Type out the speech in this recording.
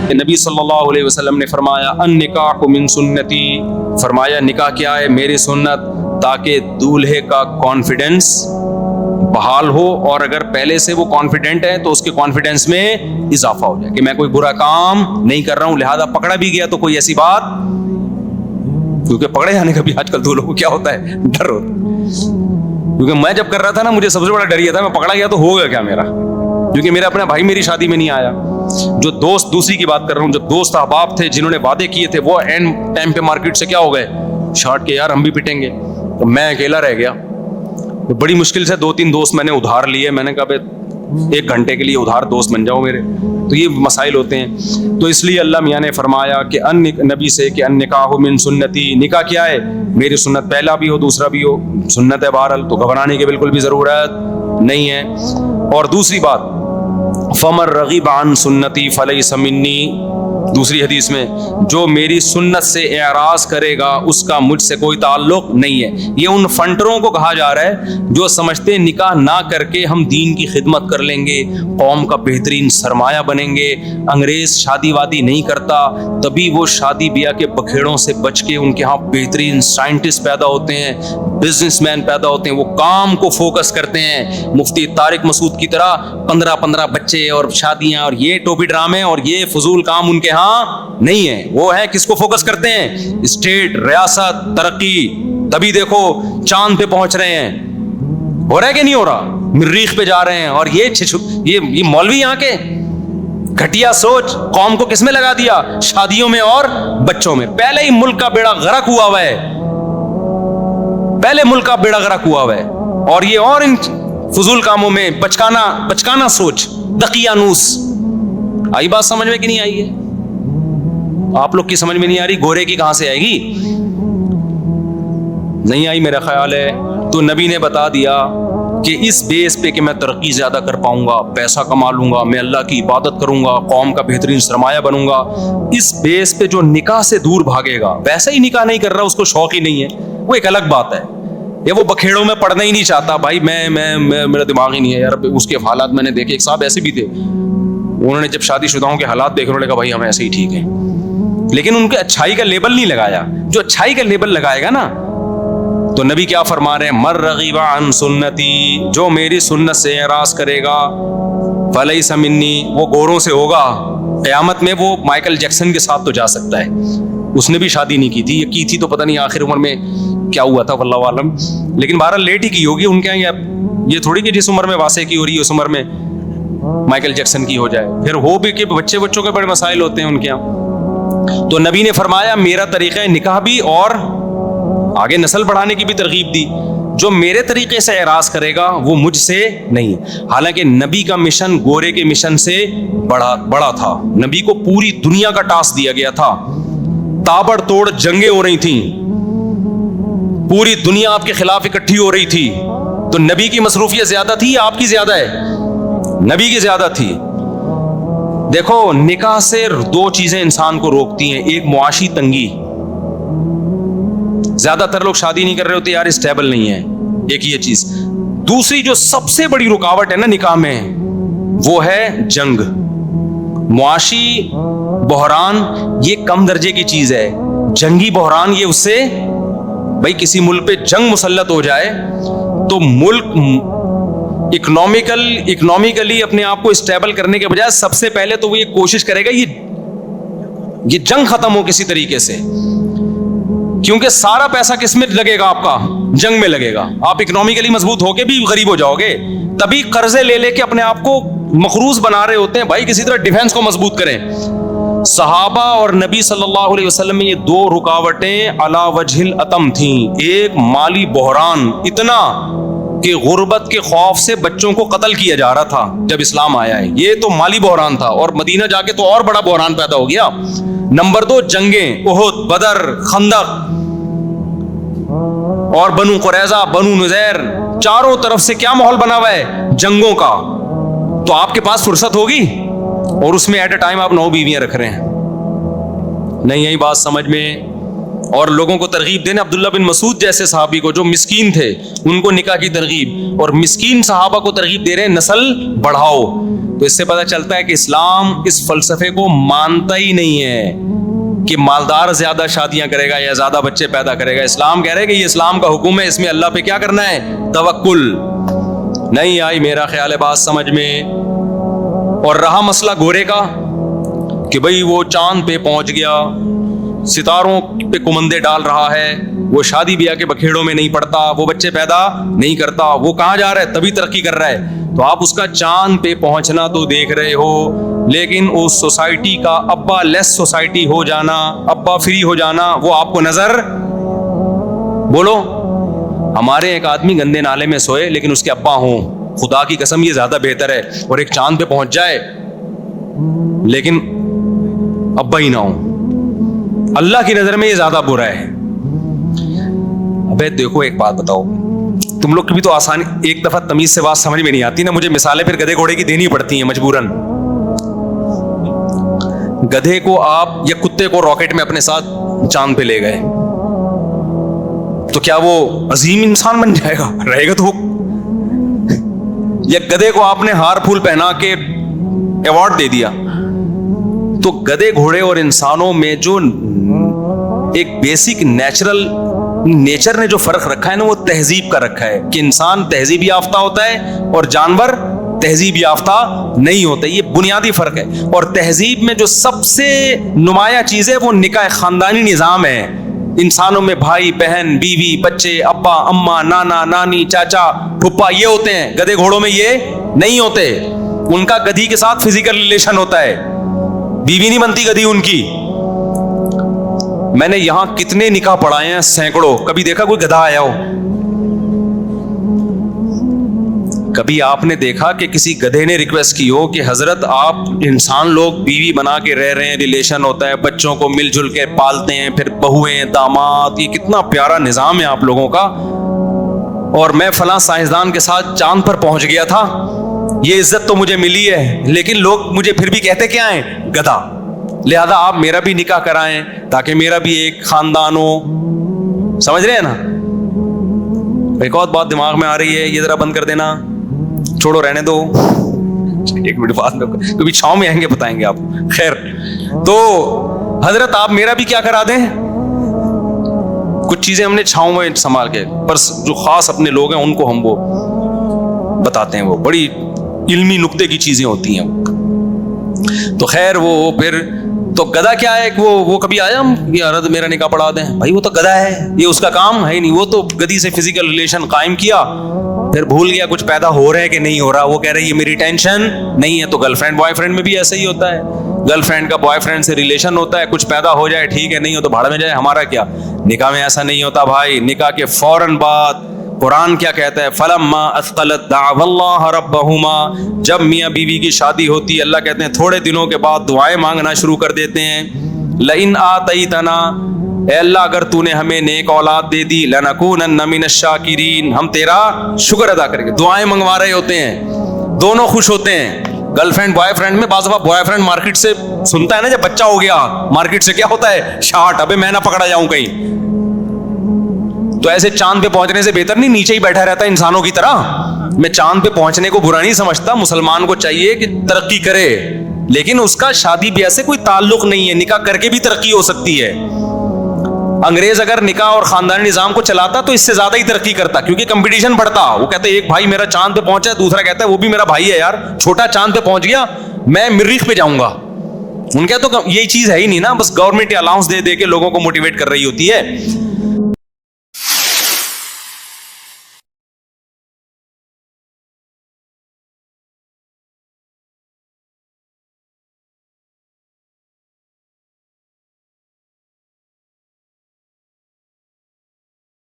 کہ نبی صلی اللہ علیہ وسلم نے فرمایا النکاح من سنتی، فرمایا نکاح کیا ہے؟ میری سنت، تاکہ دولہے کا کانفیڈنس بحال ہو، اور اگر پہلے سے وہ کانفیڈنٹ ہے تو اس کے کانفیڈنس میں اضافہ ہو جائے کہ میں کوئی برا کام نہیں کر رہا ہوں، لہذا پکڑا بھی گیا تو کوئی ایسی بات، کیونکہ پکڑے جانے کا بھی آج کل دولہوں کو کیا ہوتا ہے، ڈر ہوتا ہے۔ کیونکہ میں جب کر رہا تھا نا، مجھے سب سے بڑا ڈر یہ تھا میں پکڑا گیا تو ہوگا کیا میرا، کیونکہ میرا اپنا بھائی میری شادی میں نہیں آیا، جو دوست، دوسری کی بات کر رہا ہوں، جو دوست احباب تھے جنہوں نے وعدے کیے تھے، وہ اینڈ ٹائم پہ مارکیٹ سے کیا ہو گئے، شارٹ کے، یار ہم بھی پٹیں گے، تو میں اکیلا رہ گیا۔ بڑی مشکل سے 2-3 دوست میں نے ادھار لیے، میں نے کہا بھائی 1 گھنٹے کے لیے ادھار دوست بن جاؤ میرے، تو یہ مسائل ہوتے ہیں۔ تو اس لیے اللہ میاں نے فرمایا کہ نبی سے کہ النکاح من سنتی، نکاح کیا ہے؟ میری سنت، پہلا بھی ہو دوسرا بھی ہو سنت ہے بہرحال، تو گھبرانے کی بالکل بھی ضرورت نہیں ہے۔ اور دوسری بات فمن رغب عن سنتی فلیس منی، دوسری حدیث میں جو میری سنت سے اعراض کرے گا اس کا مجھ سے کوئی تعلق نہیں ہے۔ یہ ان فنٹروں کو کہا جا رہا ہے جو سمجھتے ہیں نکاح نہ کر کے ہم دین کی خدمت کر لیں گے، قوم کا بہترین سرمایہ بنیں گے۔ انگریز شادی وادی نہیں کرتا، تبھی وہ شادی بیاہ کے بکھیڑوں سے بچ کے ان کے ہاں بہترین سائنٹسٹ پیدا ہوتے ہیں، بزنس مین پیدا ہوتے ہیں، وہ کام کو فوکس کرتے ہیں۔ مفتی طارق مسعود کی طرح 15 بچے اور شادیاں اور یہ ٹوپی ڈرامے اور یہ فضول کام ان کے ہاں نہیں ہے۔ وہ ہے کس کو فوکس کرتے ہیں؟ اسٹیٹ، ریاست، ترقی۔ تبھی دیکھو چاند پہ پہنچ رہے ہیں، ہو رہا ہے کہ نہیں ہو رہا؟ مریخ پہ جا رہے ہیں، اور یہ مولوی یہاں کے گھٹیا سوچ قوم کو کس میں لگا دیا؟ شادیوں میں اور بچوں میں۔ پہلے ہی ملک کا بیڑا غرق ہوا ہوا ہے، پہلے ملک کا بیڑا غرق ہوا ہوا ہے، اور یہ اور ان فضول کاموں میں بچکانا سوچ، دقیانوس۔ آئی بات سمجھ میں کہ نہیں آئی ہے؟ آپ لوگ کی سمجھ میں نہیں آ رہی، گورے کی کہاں سے آئے گی؟ نہیں آئی میرا خیال ہے۔ تو نبی نے بتا دیا کہ اس بیس پہ کہ میں ترقی زیادہ کر پاؤں گا، پیسہ کما لوں گا، میں اللہ کی عبادت کروں گا، قوم کا بہترین سرمایہ بنوں گا، اس بیس پہ جو نکاح سے دور بھاگے گا، ویسا ہی نکاح نہیں کر رہا، اس کو شوق ہی نہیں ہے، وہ ایک الگ بات ہے۔ یا وہ بکھیڑوں میں پڑھنا ہی نہیں چاہتا، بھائی میں میرا دماغ ہی نہیں ہے یار۔ اس کے حالات میں نے دیکھے، ایک صاحب ایسے بھی تھے، انہوں نے جب شادی شدہوں کے حالات دیکھے، انہوں نے کہا بھائی ہم ایسے ہی ٹھیک ہیں، لیکن ان کے اچھائی کا لیبل نہیں لگایا۔ جو اچھائی کا لیبل لگائے گا نا، تو نبی کیا فرما رہے ہیں؟ من رغب عن سنتی، جو میری سنت سے اعراض کرے گا فلیس منی، وہ گوروں سے ہوگا۔ قیامت میں وہ مائیکل جیکسن کے ساتھ تو جا سکتا ہے، اس نے بھی شادی نہیں کی تھی، یہ کی تھی تو پتہ نہیں آخر عمر میں کیا ہوا تھا، واللہ عالم، لیکن بہرحال لیٹ ہی کی ہوگی ان کے یہاں۔ یہ تھوڑی کہ جس عمر میں واسع کی ہو رہی ہے اس عمر میں مائیکل جیکسن کی ہو جائے، پھر ہو بھی کہ بچوں کے بڑے مسائل ہوتے ہیں ان کے یہاں۔ تو نبی نے فرمایا میرا طریقہ نکاح بھی، اور آگے نسل بڑھانے کی بھی ترغیب دی، جو میرے طریقے سے اعراض کرے گا وہ مجھ سے نہیں۔ حالانکہ نبی کا مشن گورے کے مشن سے بڑا تھا، نبی کو پوری دنیا کا ٹاسک دیا گیا تھا، تابڑ توڑ جنگیں ہو رہی تھیں، پوری دنیا آپ کے خلاف اکٹھی ہو رہی تھی، تو نبی کی مصروفیت زیادہ تھی یا آپ کی زیادہ ہے؟ نبی کی زیادہ تھی۔ دیکھو نکاح سے 2 چیزیں انسان کو روکتی ہیں، ایک معاشی تنگی، زیادہ تر لوگ شادی نہیں کر رہے ہوتے یار اسٹیبل نہیں ہے، ایک یہ چیز۔ دوسری جو سب سے بڑی رکاوٹ ہے نا نکاح میں، وہ ہے جنگ، معاشی بحران۔ یہ کم درجے کی چیز ہے، جنگی بحران یہ اس سے، بھائی کسی ملک پہ جنگ مسلط ہو جائے تو ملک اکنامیکلی اپنے آپ کو اسٹیبل کرنے کے بجائے سب سے پہلے تو وہ یہ کوشش کرے گا یہ جنگ ختم ہو کسی طریقے سے، کیونکہ سارا پیسہ کس میں لگے گا؟ آپ کا جنگ میں لگے گا۔ آپ اکنامیکلی مضبوط ہو کے بھی غریب ہو جاؤ گے، تبھی قرضے لے کے اپنے آپ کو مقروض بنا رہے ہوتے ہیں۔ بھائی کسی طرح ڈیفنس کو مضبوط کریں۔ صحابہ اور نبی صلی اللہ علیہ وسلم میں یہ 2 رکاوٹیں علی وجہ الاتم تھیں، ایک مالی بحران اتنا کہ غربت کے خوف سے بچوں کو قتل کیا جا رہا تھا جب اسلام آیا ہے، یہ تو مالی بحران تھا، اور مدینہ جا کے تو اور بڑا بحران پیدا ہو گیا۔ نمبر 2 جنگیں، احد، بدر، خندق اور بنو قریظہ، بنو نذیر، چاروں طرف سے کیا ماحول بنا ہوا ہے؟ جنگوں کا۔ تو آپ کے پاس فرصت ہوگی، اور اس میں ایٹ اے ٹائم آپ 9 بیویاں رکھ رہے ہیں، نہیں یہی بات سمجھ میں؟ اور لوگوں کو ترغیب دینے. عبداللہ بن مسعود جیسے صحابی کو جو مسکین تھے ان کو نکاح کی ترغیب, اور مسکین صحابہ کو ترغیب دے رہے ہیں نسل بڑھاؤ. تو اس سے پتہ چلتا ہے کہ اسلام اس فلسفے کو مانتا ہی نہیں ہے کہ مالدار زیادہ شادیاں کرے گا یا زیادہ بچے پیدا کرے گا. اسلام کہہ رہے ہے کہ یہ اسلام کا حکم ہے, اس میں اللہ پہ کیا کرنا ہے, توکل. نہیں آئی میرا خیال ہے بات سمجھ میں. اور رہا مسئلہ گورے کا کہ بھئی وہ چاند پہ پہنچ گیا, ستاروں پہ کمندے ڈال رہا ہے, وہ شادی بیاہ کے بکھیڑوں میں نہیں پڑتا, وہ بچے پیدا نہیں کرتا, وہ کہاں جا رہا ہے, تبھی ترقی کر رہا ہے. تو آپ اس کا چاند پہ پہنچنا تو دیکھ رہے ہو, لیکن اس سوسائٹی کا ابا لیس سوسائٹی ہو جانا, ابا فری ہو جانا, وہ آپ کو نظر. بولو, ہمارے ایک آدمی گندے نالے میں سوئے لیکن اس کے ابا ہوں, خدا کی قسم یہ زیادہ بہتر ہے. اور ایک چاند پہ پہنچ جائے لیکن ابا ہی نہ ہو, اللہ کی نظر میں یہ زیادہ برا ہے. ابے دیکھو ایک بات بتاؤ, تم لوگ کی بھی تو آسانی, ایک دفعہ تمیز سے بات سمجھ میں نہیں آتی نا, مجھے مثالیں پھر گدھے گھوڑے کی دینی پڑتی ہیں مجبوراً. گدھے کو آپ یا کتے کو راکٹ میں اپنے ساتھ چاند پہ لے گئے تو کیا وہ عظیم انسان بن جائے گا, رہے گا تو. یا گدھے کو آپ نے ہار پھول پہنا کے ایوارڈ دے دیا, تو گدھے گھوڑے اور انسانوں میں جو ایک بیسک نیچر نے جو فرق رکھا ہے نا, وہ تہذیب کا رکھا ہے کہ انسان تہذیب یافتہ ہوتا ہے اور جانور تہذیب یافتہ نہیں ہوتا. یہ بنیادی فرق ہے. اور تہذیب میں جو سب سے نمایاں چیز ہے وہ نکاح خاندانی نظام ہے. انسانوں میں بھائی بہن بیوی بچے ابا اماں نانا نانی چاچا پھپھا یہ ہوتے ہیں, گدھے گھوڑوں میں یہ نہیں ہوتے. ان کا گدھی کے ساتھ فزیکل ریلیشن ہوتا ہے, بیوی نہیں بنتی گدھی ان کی. میں نے یہاں کتنے نکاح پڑھائے ہیں, سینکڑوں. کبھی دیکھا کوئی گدھا آیا ہو؟ کبھی آپ نے دیکھا کہ کسی گدھے نے ریکویسٹ کی ہو کہ حضرت آپ انسان لوگ بیوی بنا کے رہ رہے ہیں, ریلیشن ہوتا ہے, بچوں کو مل جل کے پالتے ہیں, پھر بہویں داماد, یہ کتنا پیارا نظام ہے آپ لوگوں کا, اور میں فلاں سائنسدان کے ساتھ چاند پر پہنچ گیا تھا, یہ عزت تو مجھے ملی ہے, لیکن لوگ مجھے پھر بھی کہتے کیا ہیں, گدھا. لہذا آپ میرا بھی نکاح کرائیں تاکہ میرا بھی ایک خاندان ہو. سمجھ رہے ہیں نا؟ ایک اور بات دماغ میں آ رہی ہے, یہ ذرا بند کر دینا, چھوڑو رہنے دو, ایک منٹ بعد میں کبھی چھاؤں میں آئیں گے بتائیں گے آپ. خیر, تو حضرت آپ میرا بھی کیا کرا دیں, کچھ چیزیں ہم نے چھاؤں میں سنبھال کے, پر جو خاص اپنے لوگ ہیں ان کو ہم وہ بتاتے ہیں, وہ بڑی علمی نقطے کی چیزیں ہوتی ہیں. تو خیر وہ پھر تو گدھا کیا ہے, وہ کبھی آیا یہ حضرت میرا نکاح پڑھا دیں, بھائی وہ تو گدھا ہے, یہ اس کا کام ہے نہیں. وہ تو گدھی سے فزیکل ریلیشن قائم کیا, پھر بھول گیا کچھ پیدا ہو رہا ہے کہ نہیں ہو رہا, وہ کہہ رہے یہ میری ٹینشن نہیں ہے. تو گرل فرینڈ بوائے فرینڈ میں بھی ایسا ہی ہوتا ہے, گرل فرینڈ کا بوائے فرینڈ سے ریلیشن ہوتا ہے, کچھ پیدا ہو جائے ٹھیک ہے, نہیں ہو تو بھاڑ میں جائے, ہمارا کیا. نکاح میں ایسا نہیں ہوتا بھائی. نکاح کے فوراً بعد قرآن کیا کہتا ہے, فلما اثقلت دعوا اللہ ربہما, جب میاں بیوی کی شادی ہوتی ہے اللہ کہتے ہیں تھوڑے دنوں کے بعد دعائیں مانگنا شروع کر دیتے ہیں. لئن آتیتنا, اے اللہ اگر تو نے ہمیں نیک اولاد دے دی, لنکونن من الشاکرین, ہم تیرا شکر ادا کریں گے. دعائیں منگوا رہے ہوتے ہیں, دونوں خوش ہوتے ہیں. گرل فرینڈ بوائے فرینڈ میں بعض دفعہ بوائے فرینڈ مارکیٹ سے سنتا ہے نا, جب بچہ ہو گیا مارکیٹ سے کیا ہوتا ہے, شارٹ, ابے میں نہ پکڑا جاؤں کہیں. تو ایسے چاند پہ پہنچنے سے بہتر نہیں نیچے ہی بیٹھا رہتا انسانوں کی طرح. میں چاند پہ پہنچنے کو برا نہیں سمجھتا, مسلمان کو چاہیے کہ ترقی کرے, لیکن اس کا شادی بیاہ سے کوئی تعلق نہیں ہے. نکاح کر کے بھی ترقی ہو سکتی ہے. انگریز اگر نکاح اور خاندانی نظام کو چلاتا تو اس سے زیادہ ہی ترقی کرتا, کیونکہ کمپٹیشن بڑھتا. وہ کہتے ہیں ایک بھائی میرا چاند پہ پہنچا ہے, دوسرا کہتا ہے وہ بھی میرا بھائی ہے یار, چھوٹا چاند پہ پہنچ گیا, میں مریخ پہ جاؤں گا. ان کا تو یہی چیز ہے ہی نہیں نا, بس گورنمنٹ الاؤنس دے دے کے لوگوں کو موٹیویٹ کر رہی ہوتی ہے.